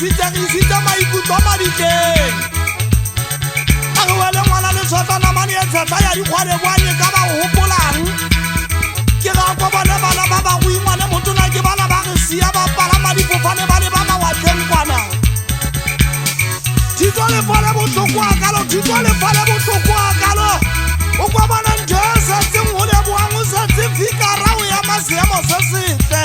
isitse maikutlo madikeng a re wele ngwana le tshotlanamane e tsheta ya dikgwale boanye ka ba go gopolang ke ga kwa bone bana ba ba go ingwane motona ke bana ba re sia ba palama difofane ba le ba mawatleng kwana Tito le fale botlhoko a kalo Tito le fale botlhoko a kalo o kwa bona ntho e setseng go leboang o setse fikarao ya maseemo se setle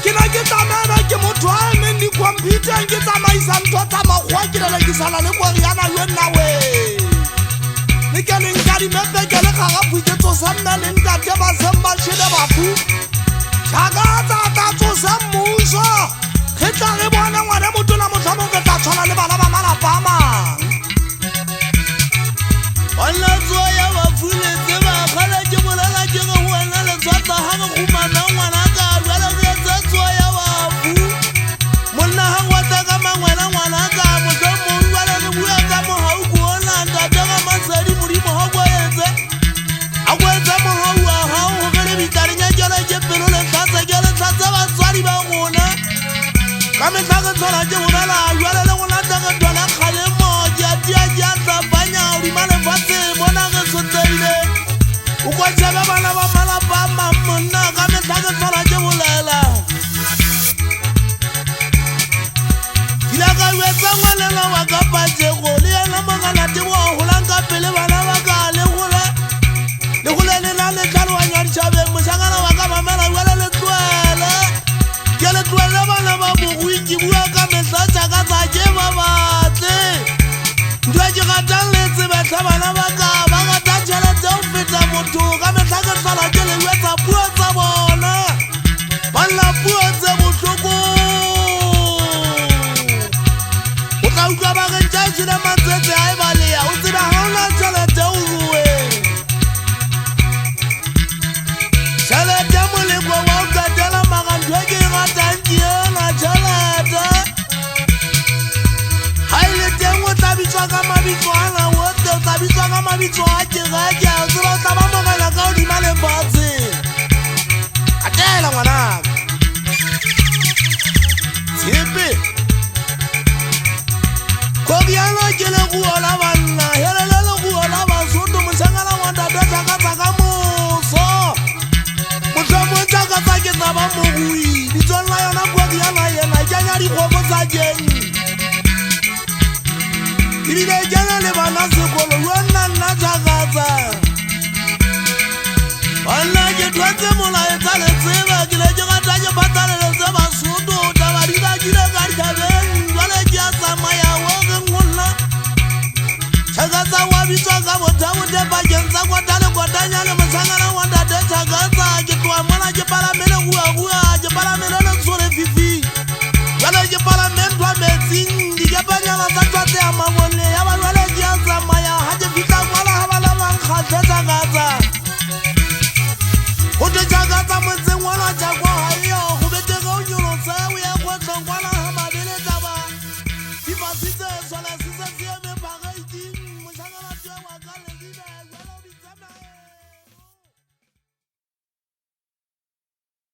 ke na ke tsamena ke motho a emeng dikomputeng ke tsamaisa ntho tsa makgwa ke lelekisana le koriana yo nna we le ke leng ka dimepe ke le gagapuiketso sa mme le ntate ba seng ba tšhele bafu tšhaka tsa tatso sa mmuso ge tla re bone ngwane motona motlhamong re tla tshwana le bana ba malapa a mang Wala tsoa ya wafuletse ba kgala ke bolela ke ge wena le tswata ha re khumana ngwana ka rwala re tsa tsoa ya wafu monna ha ngwata ka mangwena ngwana ka motho mo rwala re bua ka mo ha o bona ntate ga masadi modimo ha go etse a go etsa mo ha o ha o ge le bitarenya jana ke pelo le tlatsa ba tswadi ba gona ka metla ke tsora ke bolela rwala le gona tsa ke dona khale mo ja tsa banya o di male fatse bona ke sotseile o kwa tshaba bana ba malapa a monna ka metla ke tsora ke bolela kila ka wetsa ngwanela wa ka patego le yena mongana te bo golang ka pele bana ba ka le gole le na le tlhaloganya ditšhabeng mošangana wa ka mamela wele le tlwele ke le tlwele bana ba bogoi ke bua ka metla tšaka tsa ke ba batle ntho ke gatang letse betla bana ba ka ba gata tšhelete o feta motho ka metla ke tlala ke le wetsa puo tsa bona ba lla puo tse botlhoko o tla utlwa ba ge tšaešile matsetse a e balea o tseba ga ona tšhelete o rue tšhelete moleko wa o katela magantho ke e gatang ke ena tšhelete ha e le teng o tla bitswa ka mabitso ana ote o tla bitswa ka mabitso a kereke o tseba o tla ba mogela ka godima lefatshe atela ngwanaka tshepe koriana ke leruo la banna helele leruo la basotho mošangana ngwantate tlhakatlhaka moso motlhomong tšakatsa ke tsaba mogoi bitsong la yona koriana yena kenya dikgomo tsa keng ebile kena le bana sekolo yo nna tšakatsa banna ke thwetse molaetsa le tseba ke le ke gata ke phataleletse basotho taba di bakile ka dithabeng jale ke a tsamaya o ge ngonna tšakatsa wa bitswa ka bothabothe pakeng tsa kwa